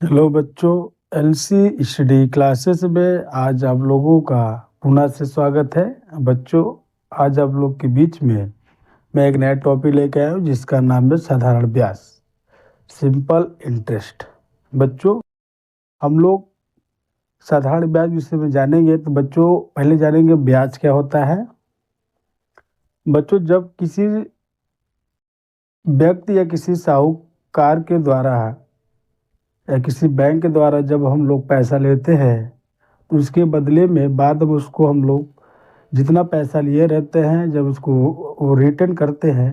Hello बच्चों, LC study classes में आज आप लोगों का पुनः से स्वागत है। बच्चों, आज आप लोग के बीच में मैं एक नया टॉपिक लेकर आया हूँ जिसका नाम है साधारण ब्याज, सिंपल इंटरेस्ट। बच्चों, हम लोग साधारण ब्याज विषय में जानेंगे। तो बच्चों, पहले जानेंगे ब्याज क्या होता है। बच्चों, जब किसी व्यक्ति या किसी साहूकार के द्वारा या किसी बैंक के द्वारा जब हम लोग पैसा लेते हैं तो उसके बदले में बाद में उसको हम लोग जितना पैसा लिए रहते हैं, जब उसको वो रिटर्न करते हैं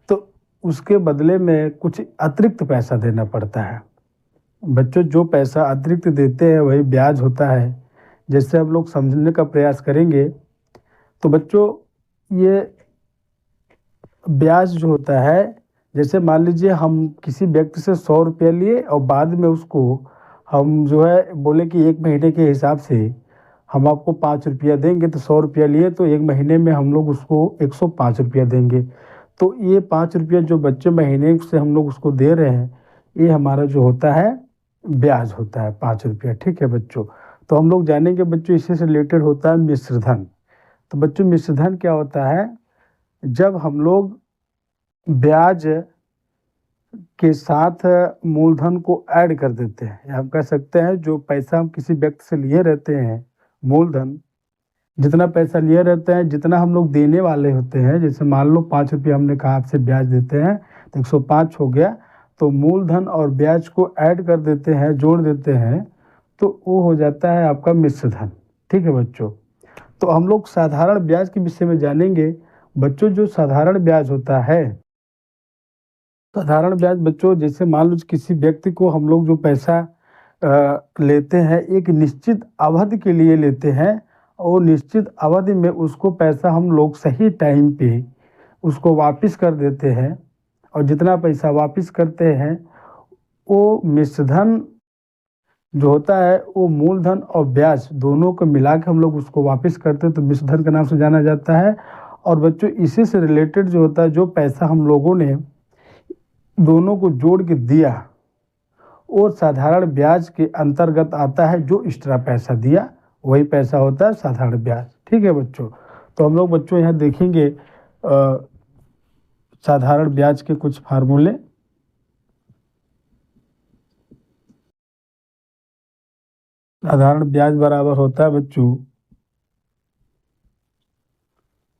तो उसके बदले में कुछ अतिरिक्त पैसा देना पड़ता है। बच्चों, जो पैसा अतिरिक्त देते हैं वही ब्याज होता है। जैसे हम लोग समझने का प्रयास करेंगे तो बच्चों, ये ब्याज जो होता है, जैसे मान लीजिए हम किसी व्यक्ति से 100 रुपया लिए और बाद में उसको हम जो है बोले कि 1 महीने के हिसाब से हम आपको 5 रुपया देंगे। तो 100 रुपया लिए तो 1 महीने में हम लोग उसको 105 रुपया देंगे। तो ये 5 रुपया जो बच्चे महीने से हम लोग उसको दे रहे हैं, ये हमारा जो होता है ब्याज होता है 5 रुपया। ठीक है बच्चों। तो हम लोग जानेंगे बच्चों, इसी से रिलेटेड होता है मिश्रधन। तो बच्चों, मिश्रधन क्या होता है? जब हम लोग ब्याज के साथ मूलधन को ऐड कर देते हैं, या हम कह सकते हैं जो पैसा हम किसी व्यक्ति से लिए रहते हैं, मूलधन जितना पैसा लिए रहते हैं, जितना हम लोग देने वाले होते हैं, जैसे मान लो 5 रुपये हमने कहा आपसे ब्याज देते हैं तो 105 हो गया। तो मूलधन और ब्याज को ऐड कर देते हैं, जोड़ देते हैं, तो वो हो जाता है आपका मिश्रधन। ठीक है बच्चों। तो हम लोग साधारण ब्याज के विषय में जानेंगे। बच्चों, जो साधारण ब्याज होता है, साधारण ब्याज बच्चों, जैसे मान लो किसी व्यक्ति को हम लोग जो पैसा लेते हैं एक निश्चित अवधि के लिए लेते हैं, और निश्चित अवधि में उसको पैसा हम लोग सही टाइम पे उसको वापस कर देते हैं, और जितना पैसा वापस करते हैं वो मिश्रधन जो होता है, वो मूलधन और ब्याज दोनों को मिला के हम लोग उसको वापस करते हैं, तो मिश्रधन के नाम से जाना जाता है। और बच्चों, इसी से रिलेटेड जो होता है, जो पैसा हम लोगों ने दोनों को जोड़ के दिया और साधारण ब्याज के अंतर्गत आता है। जो एक्स्ट्रा पैसा दिया वही पैसा होता है साधारण ब्याज। ठीक है बच्चों। तो हम लोग बच्चों यहाँ देखेंगे साधारण ब्याज के कुछ फार्मूले। साधारण ब्याज बराबर होता है बच्चों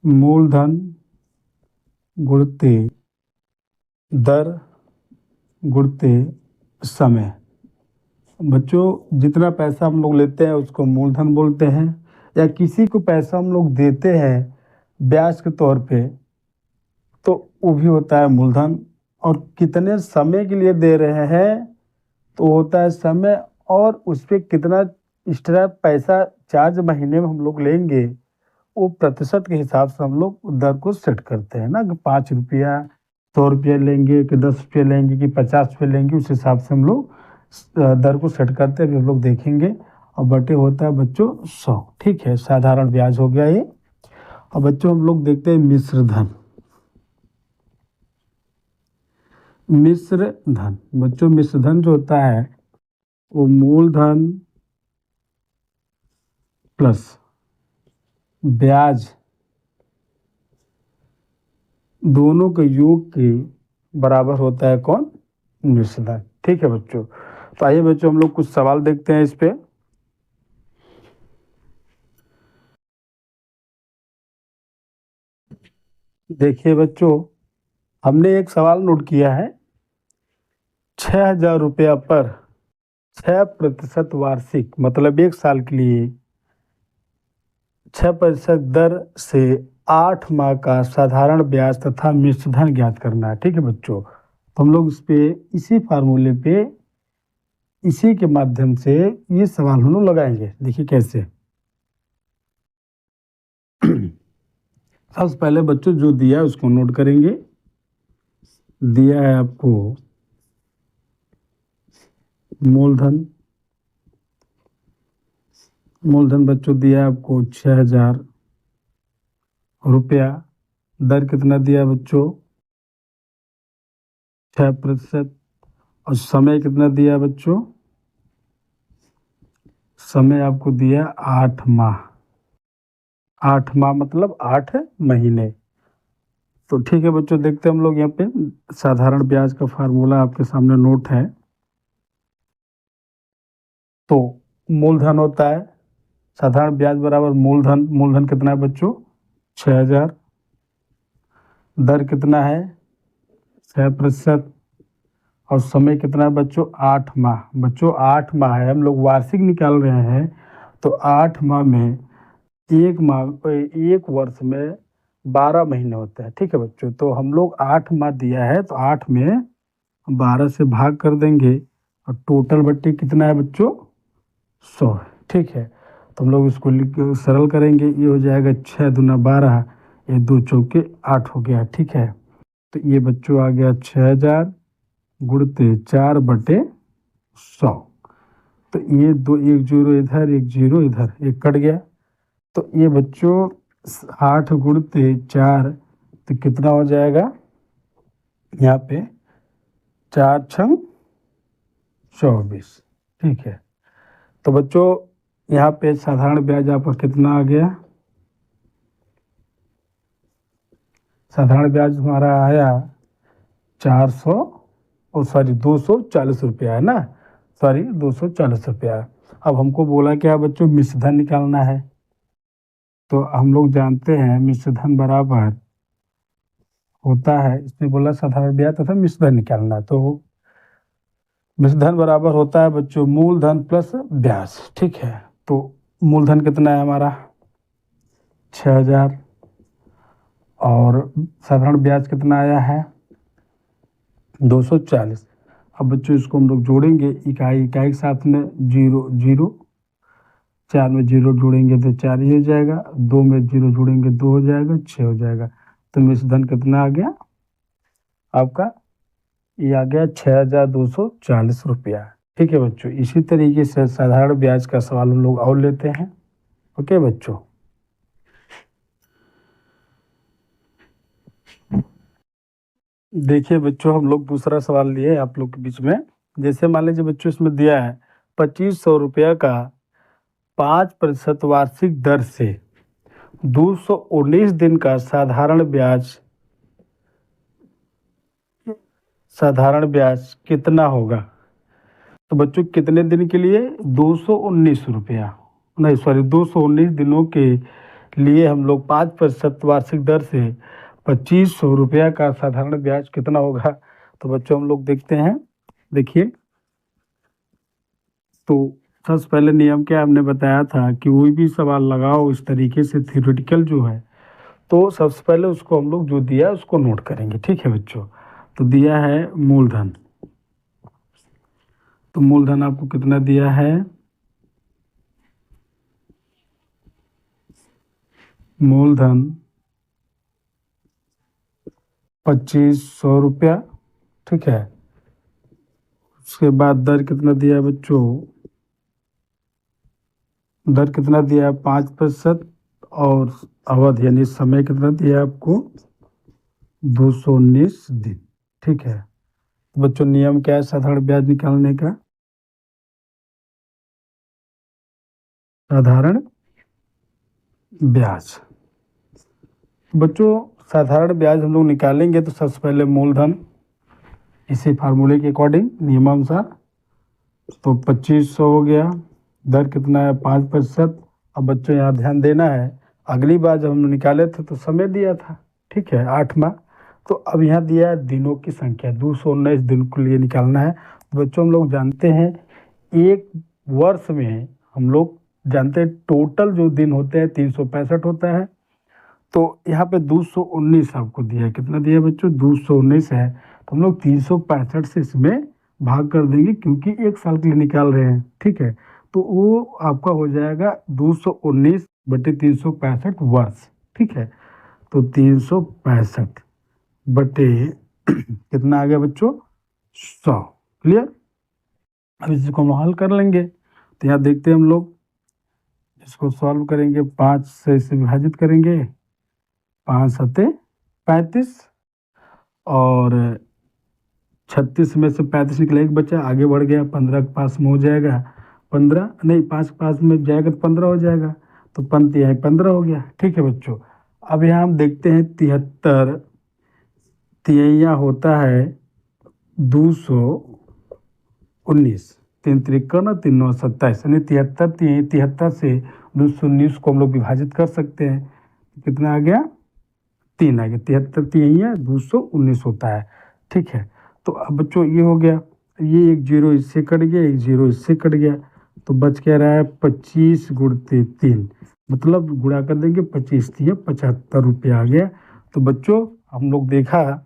मूलधन गुणते दर गुणते समय। बच्चों, जितना पैसा हम लोग लेते हैं उसको मूलधन बोलते हैं, या किसी को पैसा हम लोग देते हैं ब्याज के तौर पे तो वो भी होता है मूलधन। और कितने समय के लिए दे रहे हैं तो होता है समय, और उस पर कितना एक्स्ट्रा पैसा चार्ज महीने में हम लोग लेंगे वो प्रतिशत के हिसाब से हम लोग दर को सेट करते हैं ना, कि 5 रुपया 100 रुपया लेंगे कि 10 रुपये लेंगे कि 50 रुपये लेंगे, उस हिसाब से हम लोग दर को सेट करते हैं। अभी हम लोग देखेंगे। और बटे होता है बच्चों 100। ठीक है, साधारण ब्याज हो गया ये। और बच्चों, हम लोग देखते हैं मिश्रधन। मिश्रधन बच्चों, मिश्रधन जो होता है वो मूलधन प्लस ब्याज दोनों के योग के बराबर होता है कौन? मिश्रधन। ठीक है बच्चों। तो आइए बच्चों, हम लोग कुछ सवाल देखते हैं इस पे। देखिए बच्चों, हमने एक सवाल नोट किया है। 6,000 रुपया पर 6% वार्षिक, मतलब एक साल के लिए 6% दर से 8 माह का साधारण ब्याज तथा मिश्रधन ज्ञात करना है। ठीक है बच्चों। तो हम लोग इस पे इसी फार्मूले पे इसी के माध्यम से ये सवाल हम लोग लगाएंगे। देखिए कैसे। सबसे पहले बच्चों जो दिया है उसको नोट करेंगे। दिया है आपको मूलधन। मूलधन बच्चों दिया है आपको 6,000 रुपया। दर कितना दिया बच्चों? 6%। और समय कितना दिया बच्चों? समय आपको दिया 8 माह, 8 माह मतलब 8 महीने। तो ठीक है बच्चों, देखते हैं हम लोग यहाँ पे साधारण ब्याज का फार्मूला आपके सामने नोट है। तो मूलधन होता है साधारण ब्याज बराबर मूलधन, मूलधन कितना है बच्चों 6000, दर कितना है 6%, और समय कितना है बच्चों 8 माह। बच्चों 8 माह है, हम लोग वार्षिक निकाल रहे हैं, तो 8 माह में एक वर्ष में 12 महीने होते हैं। ठीक है बच्चों, तो हम लोग 8 माह दिया है तो 8 में 12 से भाग कर देंगे, और टोटल बट्टी कितना है बच्चों 100 है। ठीक है, तो हम लोग इसको सरल करेंगे, ये हो जाएगा 6 दूना 12, ये 2 चौके 8 हो गया। ठीक है, तो ये बच्चों आ गया 6000 गुणते 4/100। तो ये दो, एक जीरो इधर एक जीरो इधर, एक कट गया। तो ये बच्चों 8 गुणते 4, तो कितना हो जाएगा यहाँ पे 4 छंग 24। ठीक है, तो बच्चों यहाँ पे साधारण ब्याज आपका कितना आ गया, साधारण ब्याज हमारा आया 400 और सॉरी 240 रुपया है ना, सॉरी 240 रुपया। अब हमको बोला क्या बच्चों मिश्रधन निकालना है, तो हम लोग जानते हैं मिश्रधन बराबर होता है, इसमें बोला साधारण ब्याज तथा मिश्रधन निकालना है, तो मिश्रधन बराबर होता है बच्चों मूलधन प्लस ब्याज। ठीक है, तो मूलधन कितना है हमारा 6000, और साधारण ब्याज कितना आया है 240। अब बच्चों इसको हम लोग जोड़ेंगे, इकाई इकाई के साथ में 0 0, 4 में 0 जोड़ेंगे तो 4 ही हो जाएगा, 2 में 0 जोड़ेंगे 2 हो जाएगा, 6 हो जाएगा। तो मिश्रधन कितना आ गया आपका, ये आ गया 6240 रुपया। ठीक है बच्चों, इसी तरीके से साधारण ब्याज का सवाल हम लोग और लेते हैं। ओके बच्चों, देखिए बच्चों हम लोग दूसरा सवाल लिए आप लोग के बीच में। जैसे मान लीजिए बच्चों इसमें दिया है 2500 रुपया का 5% वार्षिक दर से 219 दिन का साधारण ब्याज कितना होगा। तो बच्चों कितने दिन के लिए 219 रुपया, नहीं सॉरी 219 दिनों के लिए हम लोग 5% वार्षिक दर से 2500 रुपया का साधारण ब्याज कितना होगा। तो बच्चों हम लोग देखते हैं, देखिए तो सबसे पहले नियम क्या हमने बताया था कि कोई भी सवाल लगाओ इस तरीके से थ्योरेटिकल जो है, तो सबसे पहले उसको हम लोग जो दिया है उसको नोट करेंगे। ठीक है बच्चों, तो दिया है मूलधन, तो मूलधन आपको कितना दिया है, मूलधन 2500 रुपया। ठीक है, उसके बाद दर कितना दिया है बच्चों, दर कितना दिया है 5%, और अवधि यानी समय कितना दिया है आपको 219 दिन। ठीक है, तो बच्चों नियम क्या है साधारण ब्याज निकालने का, साधारण ब्याज। बच्चों साधारण ब्याज हम लोग निकालेंगे तो सबसे पहले मूलधन इसी फार्मूले के अकॉर्डिंग नियमानुसार, तो 2500 हो गया, दर कितना है 5%। अब बच्चों यहाँ ध्यान देना है, अगली बार जब हम निकाले थे तो समय दिया था, ठीक है 8 माह, तो अब यहाँ दिया है दिनों की संख्या 219 दिन के लिए निकालना है। तो बच्चों हम लोग जानते हैं एक वर्ष में हम लोग जानते हैं टोटल जो दिन होते हैं 365 होता है, तो यहाँ पे 219 आपको दिया है, कितना दिया है बच्चों 219 है, तो हम लोग 365 से इसमें भाग कर देंगे क्योंककि एक साल के लिए निकाल रहे हैं। ठीक है, तो वो आपका हो जाएगा 219 बटे 365 वर्ष। ठीक है, तो 365 बटे कितना आ गया बच्चों 100। क्लियर, अब इसको हम हल कर लेंगे, तो यहाँ देखते हैं हम लोग इसको सॉल्व करेंगे, 5 से इसे विभाजित करेंगे, 5 सत्ते 35, और 36 में से 35 निकला एक बचा, आगे बढ़ गया 15 के पास में हो जाएगा, 15 नहीं, 5 5 में जाएगा तो 15 हो जाएगा, तो 15 हो गया। ठीक है बच्चों, अब यहाँ हम देखते हैं 73 तिहैया होता है 219, 3 त्रिकोण और 3 9 27, यानी 73 से 219 को हम लोग विभाजित कर सकते हैं। कितना आ गया? 3 आ गया। 73 तिहैया 219 होता है। ठीक है, तो अब बच्चों ये हो गया, ये एक जीरो इससे कट गया, एक जीरो इससे कट गया, तो बच क्या रहा है 25 गुणते 3, मतलब गुणा कर देंगे 25 3 75 रुपये आ गया। तो बच्चों हम लोग देखा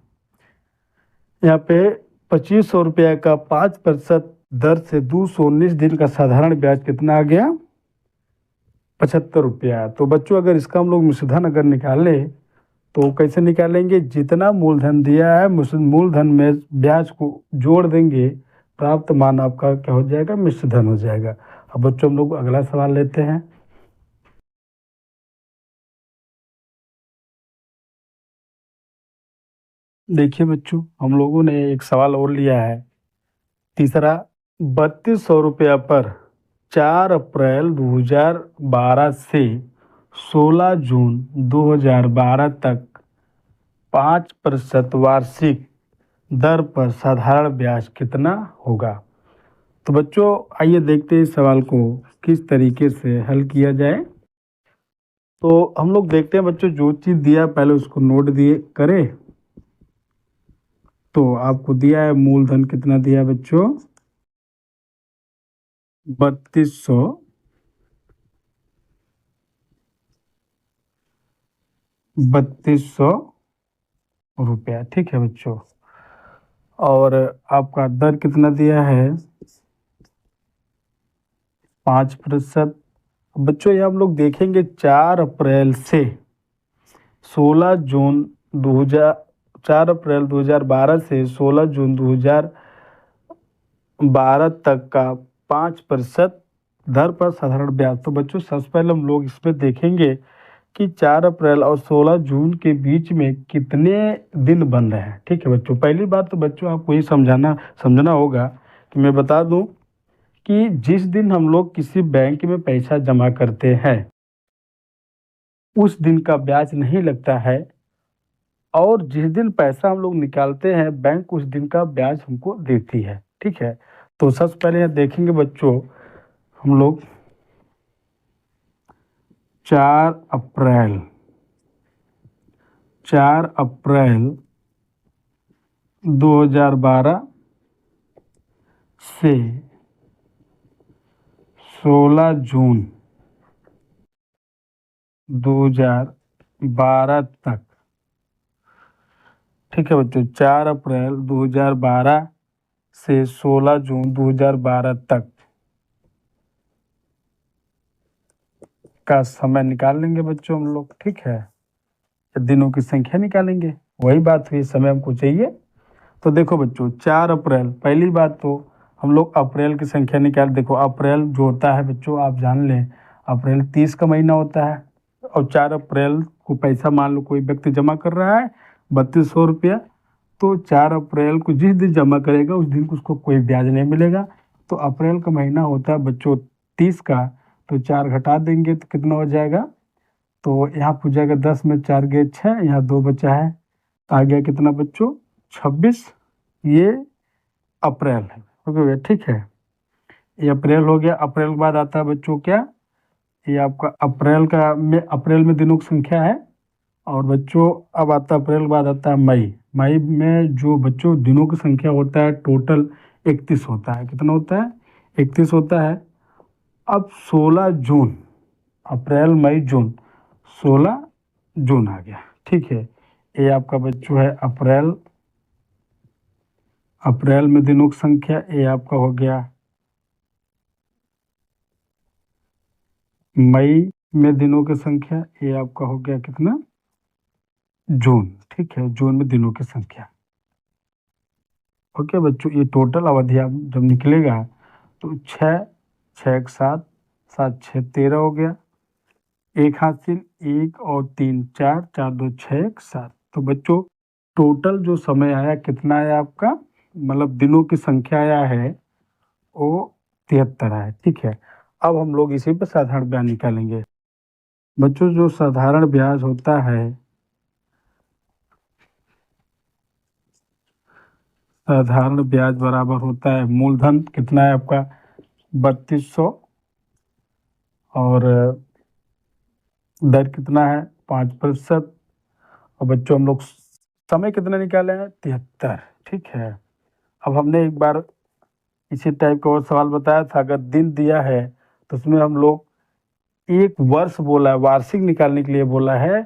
यहाँ पे 2500 रुपये का 5% दर से 219 दिन का साधारण ब्याज कितना आ गया? 75 रुपया। तो बच्चों अगर इसका हम लोग मिश्रधन अगर निकालें तो कैसे निकालेंगे? जितना मूलधन दिया है मूलधन में ब्याज को जोड़ देंगे, प्राप्त मान आपका क्या हो जाएगा? मिश्रधन हो जाएगा। अब बच्चों हम लोग अगला सवाल लेते हैं। देखिए बच्चों, हम लोगों ने एक सवाल और लिया है, तीसरा। 3200 रुपया पर 4 अप्रैल 2012 से 16 जून 2012 तक 5% वार्षिक दर पर साधारण ब्याज कितना होगा? तो बच्चों आइए देखते हैं इस सवाल को किस तरीके से हल किया जाए। तो हम लोग देखते हैं बच्चों, जो चीज़ दिया पहले उसको नोट दिए करें। तो आपको दिया है मूलधन, कितना दिया है बच्चों? 3200 रुपया। ठीक है बच्चों, और आपका दर कितना दिया है? 5%। बच्चों ये हम लोग देखेंगे 4 अप्रैल से 16 जून 2000 4 अप्रैल 2012 से 16 जून 2012 तक का 5% दर पर साधारण ब्याज। तो बच्चों सबसे पहले हम लोग इसमें देखेंगे कि 4 अप्रैल और 16 जून के बीच में कितने दिन बन रहे हैं। ठीक है बच्चों, पहली बात तो बच्चों आपको ये समझना होगा कि मैं बता दूं कि जिस दिन हम लोग किसी बैंक में पैसा जमा करते हैं उस दिन का ब्याज नहीं लगता है, और जिस दिन पैसा हम लोग निकालते हैं बैंक उस दिन का ब्याज हमको देती है। ठीक है, तो सबसे पहले यहाँ देखेंगे बच्चों हम लोग 4 अप्रैल 2012 से 16 जून 2012 तक। ठीक है बच्चों, 4 अप्रैल 2012 से 16 जून 2012 तक का समय निकाल लेंगे बच्चों हम लोग। ठीक है, दिनों की संख्या निकालेंगे, वही बात हुई, समय हमको चाहिए। तो देखो बच्चों 4 अप्रैल, पहली बात तो हम लोग अप्रैल की संख्या निकाल। देखो अप्रैल जो होता है बच्चों आप जान लें, अप्रैल 30 का महीना होता है, और 4 अप्रैल को पैसा मान लो कोई व्यक्ति जमा कर रहा है 3200 रुपया, तो 4 अप्रैल को जिस दिन जमा करेगा उस दिन को उसको कोई ब्याज नहीं मिलेगा। तो अप्रैल का महीना होता है बच्चों 30 का, तो 4 घटा देंगे तो कितना हो जाएगा? तो यहाँ पूछ जाएगा 10 में 4 गए 6, यहाँ 2 बचा है, आ गया कितना बच्चों? 26। ये अप्रैल है, हो गया। ठीक है, ये अप्रैल हो गया। अप्रैल के बाद आता है बच्चों क्या? ये आपका अप्रैल में दिनों की संख्या है। और बच्चों अब आता है अप्रैल के बाद आता है मई। मई में जो बच्चों दिनों की संख्या होता है टोटल 31 होता है। कितना होता है? 31 होता है। अब 16 जून, अप्रैल मई जून, 16 जून आ गया। ठीक है, ये आपका बच्चों है अप्रैल में दिनों की संख्या, ये आपका हो गया मई में दिनों की संख्या, ये आपका हो गया कितना? जून। ठीक है, जून में दिनों की संख्या। ओके बच्चों, ये टोटल अवधि आप जब निकलेगा तो 6 6 एक 7 7 6 13 हो गया, एक हासिल 1 और 3 4 4 2 6 1 7। तो बच्चों टोटल जो समय आया कितना आया आपका, मतलब दिनों की संख्या आया है वो 73 आए, ठीक है। अब हम लोग इसी पे साधारण ब्याज निकालेंगे। बच्चों जो साधारण ब्याज होता है, साधारण ब्याज बराबर होता है मूलधन कितना है आपका 3200 और दर कितना है 5%। और बच्चों हम लोग समय कितना निकाले हैं 73, ठीक है। अब हमने एक बार इसी टाइप का और सवाल बताया था, अगर दिन दिया है तो उसमें हम लोग एक वर्ष बोला है, वार्षिक निकालने के लिए बोला है,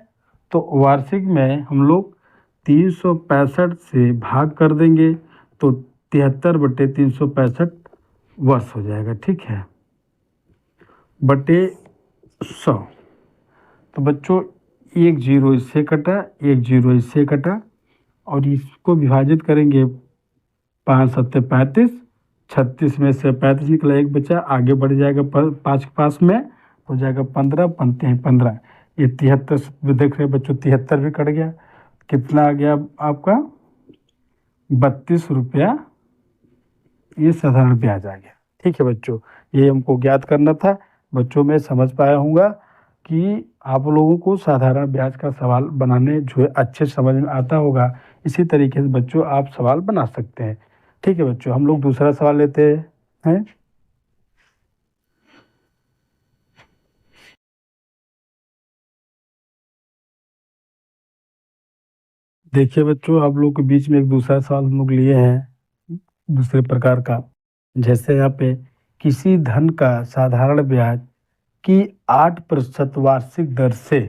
तो वार्षिक में हम लोग 365 से भाग कर देंगे तो 73/365 वर्ष हो जाएगा, ठीक है, बटे 100। तो बच्चों एक जीरो इससे कटा, एक जीरो इससे कटा और इसको विभाजित करेंगे 5 सत्ते 35, 36 में से 35 निकला, एक बचा, आगे बढ़ जाएगा 5 के पास में हो जाएगा 15, बनते हैं 15। ये 73 देख रहे हैं बच्चों, 73 भी कट गया, कितना आ गया आपका 32 रुपया, ये साधारण ब्याज आ गया, ठीक है बच्चों। ये हमको ज्ञात करना था। बच्चों मैं समझ पाया हूँगा कि आप लोगों को साधारण ब्याज का सवाल बनाने जो है अच्छे समझ में आता होगा। इसी तरीके से बच्चों आप सवाल बना सकते हैं, ठीक है बच्चों। हम लोग दूसरा सवाल लेते हैं। देखिए बच्चों, आप लोग के बीच में एक दूसरा सवाल हम लोग लिए हैं दूसरे प्रकार का। जैसे यहाँ पे किसी धन का साधारण ब्याज की 8% वार्षिक दर से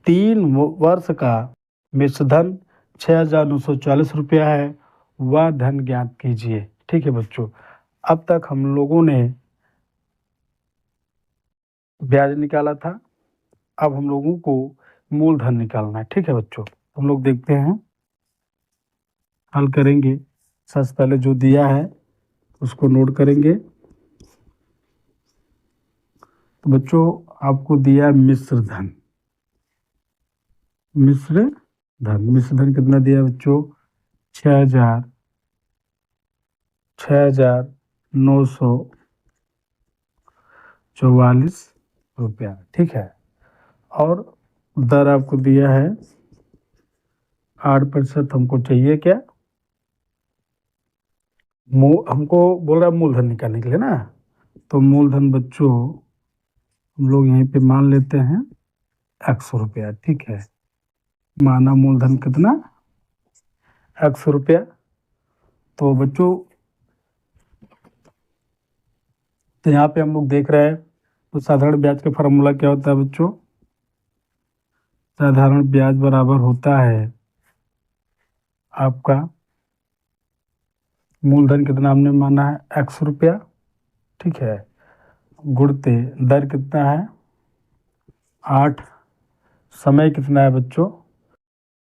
3 वर्ष का मिश्र धन 6,940 रुपया है, वह धन ज्ञात कीजिए, ठीक है बच्चों। अब तक हम लोगों ने ब्याज निकाला था, अब हम लोगों को मूलधन निकालना है, ठीक है बच्चों। हम लोग देखते हैं, हल करेंगे। सबसे पहले जो दिया है उसको नोट करेंगे। तो बच्चों आपको दिया मिश्र धन, मिश्र धन, मिश्र धन कितना दिया बच्चों 6,944 रुपया, ठीक है। और दर आपको दिया है 8%। हमको चाहिए क्या, हमको बोल रहा है मूलधन निकालने के लिए ना। तो मूलधन बच्चों हम लोग यहीं पे मान लेते हैं 100 रुपया, ठीक है। माना मूलधन कितना 100 रुपया। तो बच्चों तो यहाँ पे हम लोग देख रहे हैं, तो साधारण ब्याज का फार्मूला क्या होता है बच्चों, साधारण ब्याज बराबर होता है आपका मूलधन कितना हमने माना है 100 रुपया, ठीक है, गुणते दर कितना है 8, समय कितना है बच्चों,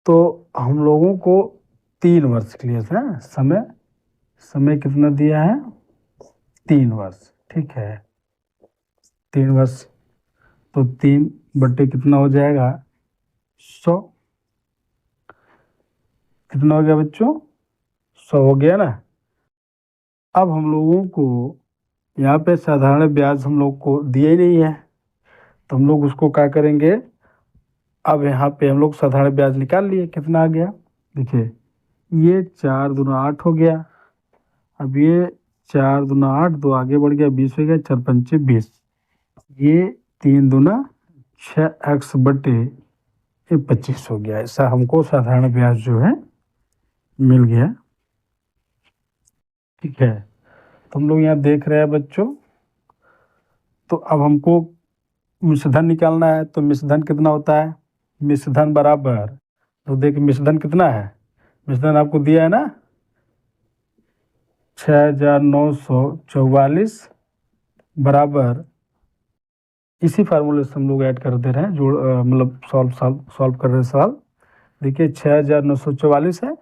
तो हम लोगों को 3 वर्ष के लिए है समय, समय कितना दिया है 3 वर्ष, ठीक है, 3 वर्ष। तो 3 बटे कितना हो जाएगा 100, कितना हो गया बच्चों 100 हो गया ना। अब हम लोगों को यहाँ पे साधारण ब्याज हम लोग को दिया ही नहीं है, तो हम लोग उसको क्या करेंगे, अब यहाँ पे हम लोग साधारण ब्याज निकाल लिए, कितना आ गया देखिए, ये 4 दूना 8 हो गया। अब ये 4 दूना 8, 2 आगे बढ़ गया 20 हो गया, 4 पंचे 20, ये 3 दूना 6x बटे ये 25 हो गया। ऐसा हमको साधारण ब्याज जो है मिल गया, ठीक है। तो हम लोग यहाँ देख रहे हैं बच्चों, तो अब हमको मिश्रधन निकालना है। तो मिश्रधन कितना होता है, मिश्रधन बराबर, तो देखिए मिश्रधन कितना है, मिश्रधन आपको दिया है ना 6,944 बराबर, इसी फार्मूले से हम लोग ऐड कर दे रहे हैं, जोड़ मतलब सॉल्व कर रहे हैं सवाल। देखिए 6,944 है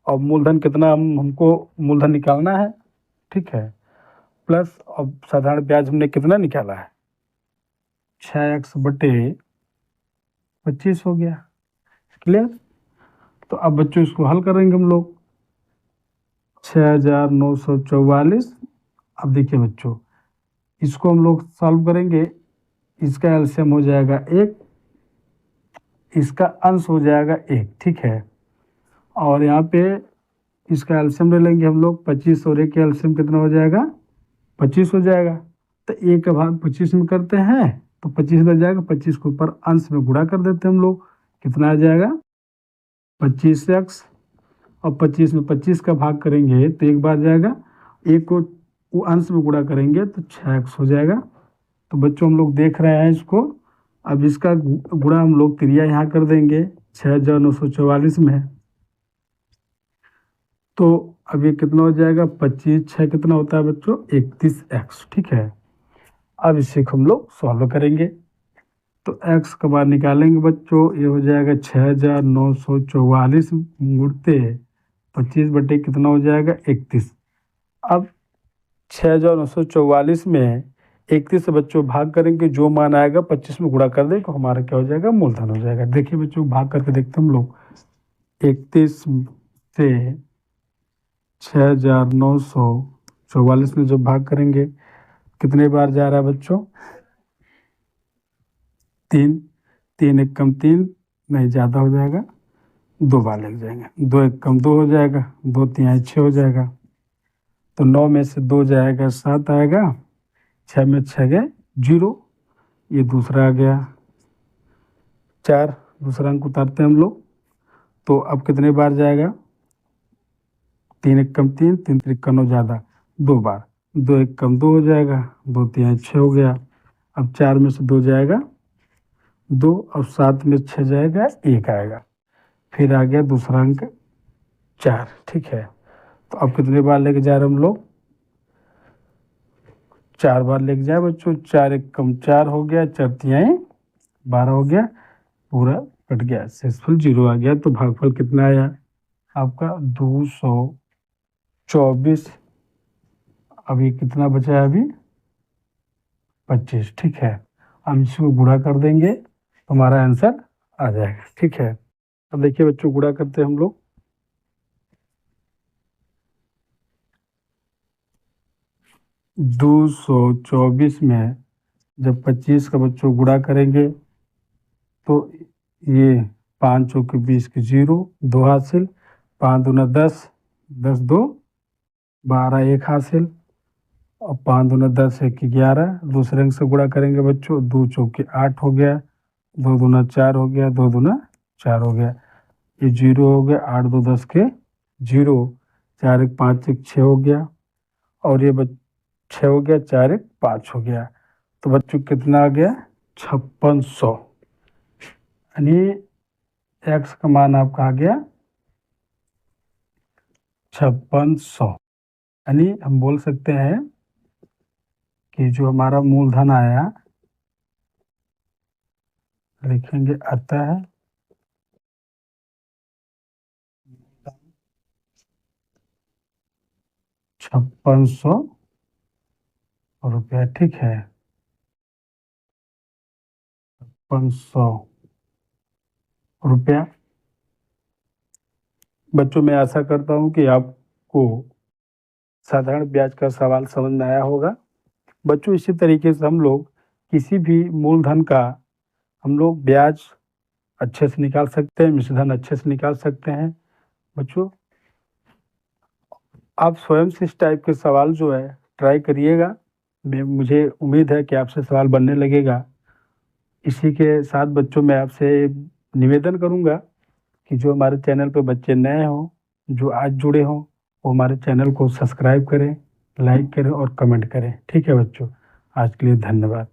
और मूलधन कितना हमको मूलधन निकालना है, ठीक है, प्लस अब साधारण ब्याज हमने कितना निकाला है 6x बटे 25 हो गया, क्लियर। तो अब बच्चों इसको हल करेंगे हम लोग, 6,944 अब देखिए बच्चों, इसको हम लोग सॉल्व करेंगे। इसका एलसीएम हो जाएगा 1, इसका अंश हो जाएगा 1, ठीक है। और यहाँ पे इसका एलसीएम ले लेंगे हम लोग, 25 और 1 का एलसीएम कितना हो जाएगा, 25 हो जाएगा। तो 1 का भाग 25 में करते हैं तो 25 बच जाएगा, 25 के ऊपर अंश में गुणा कर देते हैं हम लोग, कितना आ जाएगा 25x, और 25 में 25 का भाग करेंगे तो 1 बार जाएगा, 1 को वो अंश में गुणा करेंगे तो 6x हो जाएगा। तो बच्चों हम लोग देख रहे हैं इसको, अब इसका गुणा हम लोग त्रिया यहाँ कर देंगे 6,944 में। तो अब ये कितना हो जाएगा, 25 6 कितना होता है बच्चों, 31x, ठीक है। अब इसे हम लोग सॉल्व करेंगे तो x का मान निकालेंगे बच्चों, ये हो जाएगा 6,944 गुणते 25 बटे कितना हो जाएगा 31। अब 6,944 में 31 से बच्चों भाग करेंगे, जो मान आएगा 25 में गुणा कर दें तो हमारा क्या हो जाएगा, मूलधन हो जाएगा। देखिए बच्चों भाग करके देखते हैं हम लोग, 31 से 6,944 में जो भाग करेंगे कितने बार जा रहा है बच्चों, 3, 3 एक कम 3 नहीं, ज़्यादा हो जाएगा, 2 बार लग जाएंगे, 2 एक कम 2 हो जाएगा, 2 3 6 हो जाएगा। तो 9 में से 2 जाएगा 7 आएगा, 6 में 6 गए 0, ये दूसरा आ गया 4, दूसरा अंक उतारते हैं हम लोग। तो अब कितने बार जाएगा, 3 एक कम 3, 3 3 का 9 ज़्यादा, 2 बार, 2 एक कम 2 हो जाएगा, 2 3 6 हो गया। अब 4 में से 2 जाएगा 2, और 7 में 6 जाएगा 1 आएगा, फिर आ गया दूसरा अंक 4, ठीक है। तो अब कितने बार लेके जा रहे हैं हम लोग, 4 बार लेके जाए बच्चों, 4 एक कम 4 हो गया, 4 3 12 हो गया, पूरा कट गया, शेषफल 0 आ गया। तो भागफल कितना आया आपका 224। अभी कितना बचा है, अभी 25, ठीक है। हम इसको गुणा कर देंगे तो हमारा आंसर आ जाएगा, ठीक है। अब देखिए बच्चों गुणा करते हैं हम लोग, 224 में जब 25 का बच्चों गुणा करेंगे तो ये 5 चौके 20 के 0, 2 हासिल, 5 दूना 10, 10 2 12, 1 हासिल, और 5 दूना 10 1 11, दूसरे अंक से गुणा करेंगे बच्चों, 2 चौके 8 हो गया, 2 दूना 4 हो गया, 2 दूना 4 हो गया, ये 0 हो गया, 8 2 10 के 0, 4 1 5 1 6 हो गया, और ये 6 हो गया, 4 1 5 हो गया। तो बच्चों कितना आ गया 5600, यानी x का मान आपका आ गया 5600। यानी हम बोल सकते हैं कि जो हमारा मूलधन आया, लिखेंगे आता है 5600 रुपया, ठीक है, 5600 रुपया। बच्चों मैं आशा करता हूँ कि आपको साधारण ब्याज का सवाल समझ में आया होगा। बच्चों इसी तरीके से हम लोग किसी भी मूलधन का हम लोग ब्याज अच्छे से निकाल सकते हैं, मिश्रधन अच्छे से निकाल सकते हैं। बच्चों आप स्वयं से इस टाइप के सवाल जो है ट्राई करिएगा, मुझे उम्मीद है कि आपसे सवाल बनने लगेगा। इसी के साथ बच्चों मैं आपसे निवेदन करूंगा कि जो हमारे चैनल पर बच्चे नए हों, जो आज जुड़े हों, वो हमारे चैनल को सब्सक्राइब करें, लाइक करें और कमेंट करें, ठीक है बच्चों। आज के लिए धन्यवाद।